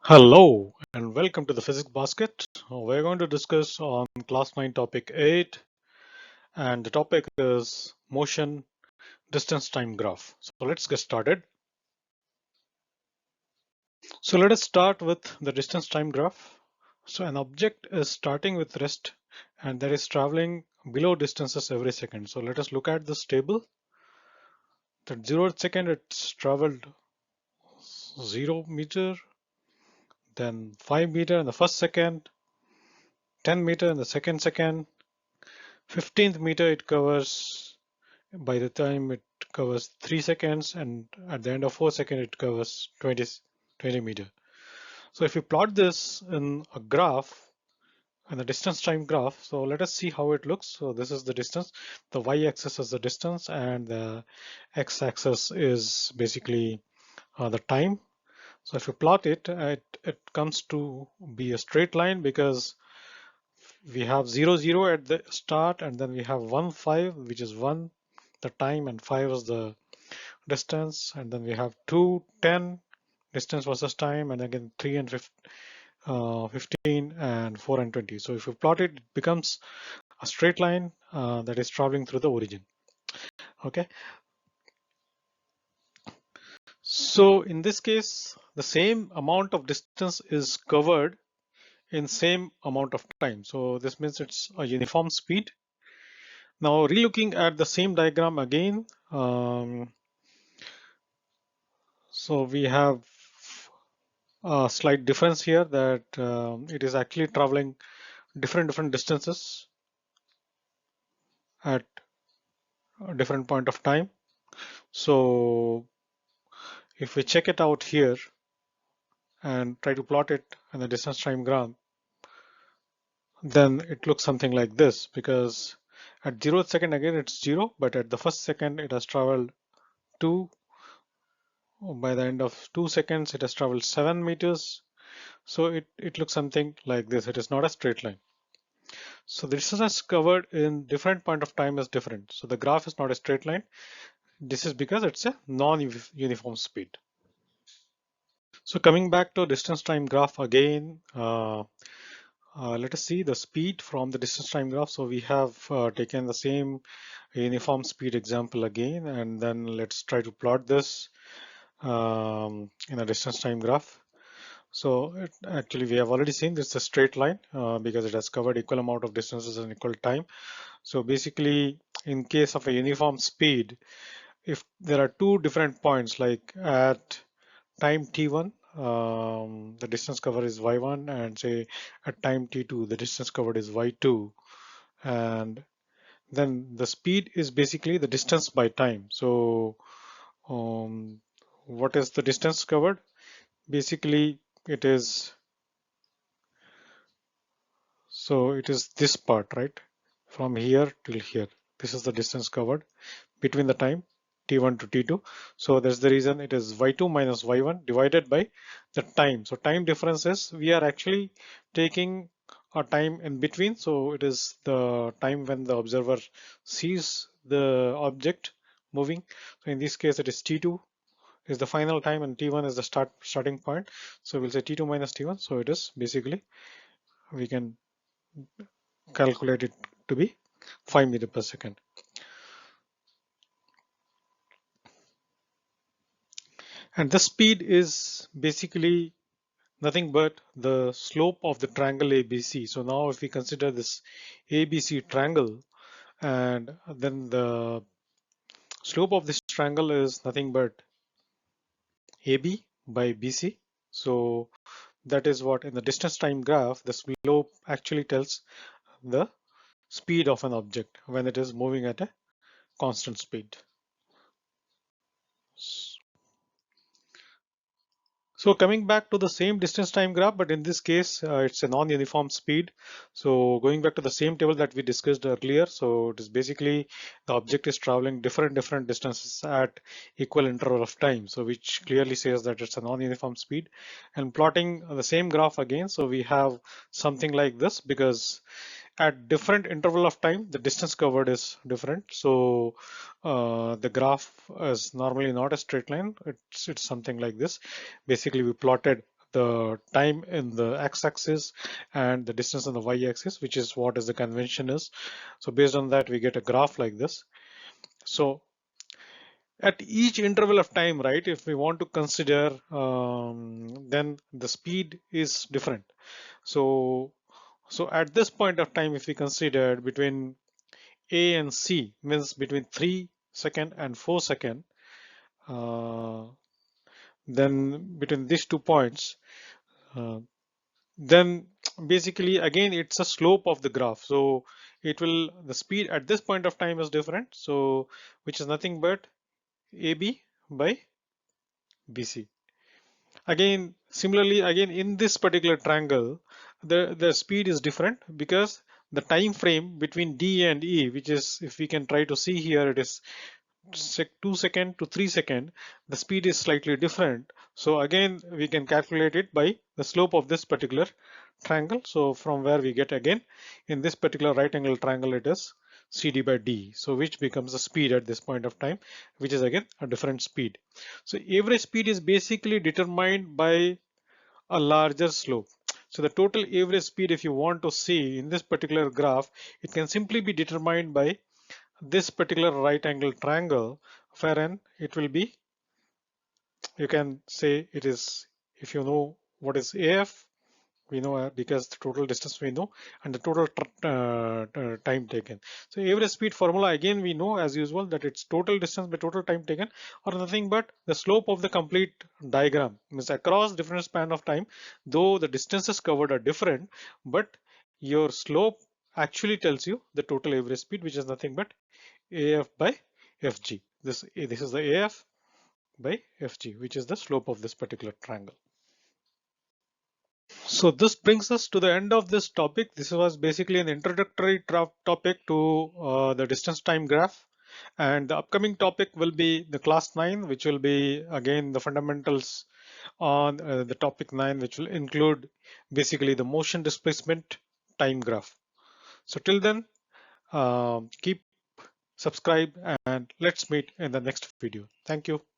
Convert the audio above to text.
Hello and welcome to the Physics Basket. We're going to discuss on class 9 topic 8 and the topic is motion distance time graph. So let's get started. So let us start with the distance time graph. So an object is starting with rest and that is traveling below distances every second. So let us look at this table. At 0th second it's traveled 0 meter, then 5 meter in the first second, 10 meter in the second, 15th meter it covers by the time it covers 3 seconds, and at the end of 4 seconds it covers 20 meter. So if you plot this in a graph, in a distance time graph, so let us see how it looks. So this is the distance, the y-axis is the distance and the x-axis is basically the time. So if you plot it, it comes to be a straight line because we have 0 0 at the start, and then we have 1 5, which is 1 the time and 5 is the distance, and then we have 2 10 distance versus time, and again 3 and 15 and 4 and 20. So if you plot it, it becomes a straight line that is traveling through the origin. Okay, so in this case the same amount of distance is covered in same amount of time, so this means it's a uniform speed. Now relooking at the same diagram again, so we have a slight difference here that it is actually traveling different distances at a different point of time. So if we check it out here and try to plot it in the distance time graph, then it looks something like this, because at 0th second again it's 0, but at the first second it has traveled 2. By the end of 2 seconds it has traveled 7 meters. So it looks something like this. It is not a straight line. So the distance covered in different point of time is different. So the graph is not a straight line. This is because it's a non-uniform speed. So coming back to distance time graph again, let us see the speed from the distance time graph. So we have taken the same uniform speed example again, and then let's try to plot this in a distance time graph. So actually we have already seen this is a straight line because it has covered equal amount of distances in equal time. So basically in case of a uniform speed, if there are two different points, like at time t1 the distance covered is y1, and say at time t2 the distance covered is y2, and then the speed is basically the distance by time. So what is the distance covered? Basically it is, so it is this part, right? From here till here. This is the distance covered between the time t1 to t2. So that's the reason it is y2 minus y1 divided by the time. So time difference is, we are actually taking a time in between. So it is the time when the observer sees the object moving. So in this case it is t2 is the final time and t1 is the starting point. So we'll say t2 minus t1. So it is basically, we can calculate it to be 5 meter per second. And the speed is basically nothing but the slope of the triangle ABC. So now if we consider this ABC triangle, and then the slope of this triangle is nothing but AB by BC. So that is what in the distance time graph, the slope actually tells the speed of an object when it is moving at a constant speed. So coming back to the same distance time graph, but in this case, it's a non-uniform speed. So going back to the same table that we discussed earlier. So it is basically the object is traveling different distances at equal interval of time. So which clearly says that it's a non-uniform speed. And plotting the same graph again. So we have something like this, because at different interval of time the distance covered is different. So the graph is normally not a straight line, it's something like this. Basically we plotted the time in the x-axis and the distance on the y-axis, which is what is the convention is. So based on that, we get a graph like this. So at each interval of time, right, if we want to consider, then the speed is different. So at this point of time, if we consider between A and C, means between 3 second and 4 second, uh, then between these 2 points, uh, then basically again it's a slope of the graph. So it will, the speed at this point of time is different. So which is nothing but AB by BC. Again, similarly, again in this particular triangle, the speed is different because the time frame between D and E, which is, if we can try to see here, it is 2 second to 3 second, the speed is slightly different. So again, we can calculate it by the slope of this particular triangle. So from where we get, again, in this particular right angle triangle, it is CD by D. So which becomes the speed at this point of time, which is again a different speed. So average speed is basically determined by a larger slope. So the total average speed, if you want to see in this particular graph, it can simply be determined by this particular right angle triangle, wherein it will be, you can say it is, if you know what is AF, we know because the total distance we know, and the total time taken. So average speed formula, again we know as usual that it's total distance by total time taken, or nothing but the slope of the complete diagram, means across different span of time, though the distances covered are different, but your slope actually tells you the total average speed, which is nothing but AF by FG. This is the AF by FG, which is the slope of this particular triangle. So this brings us to the end of this topic. This was basically an introductory topic to the distance time graph. And the upcoming topic will be the class 9, which will be again the fundamentals on the topic 9, which will include basically the motion displacement time graph. So till then, keep subscribe and let's meet in the next video. Thank you.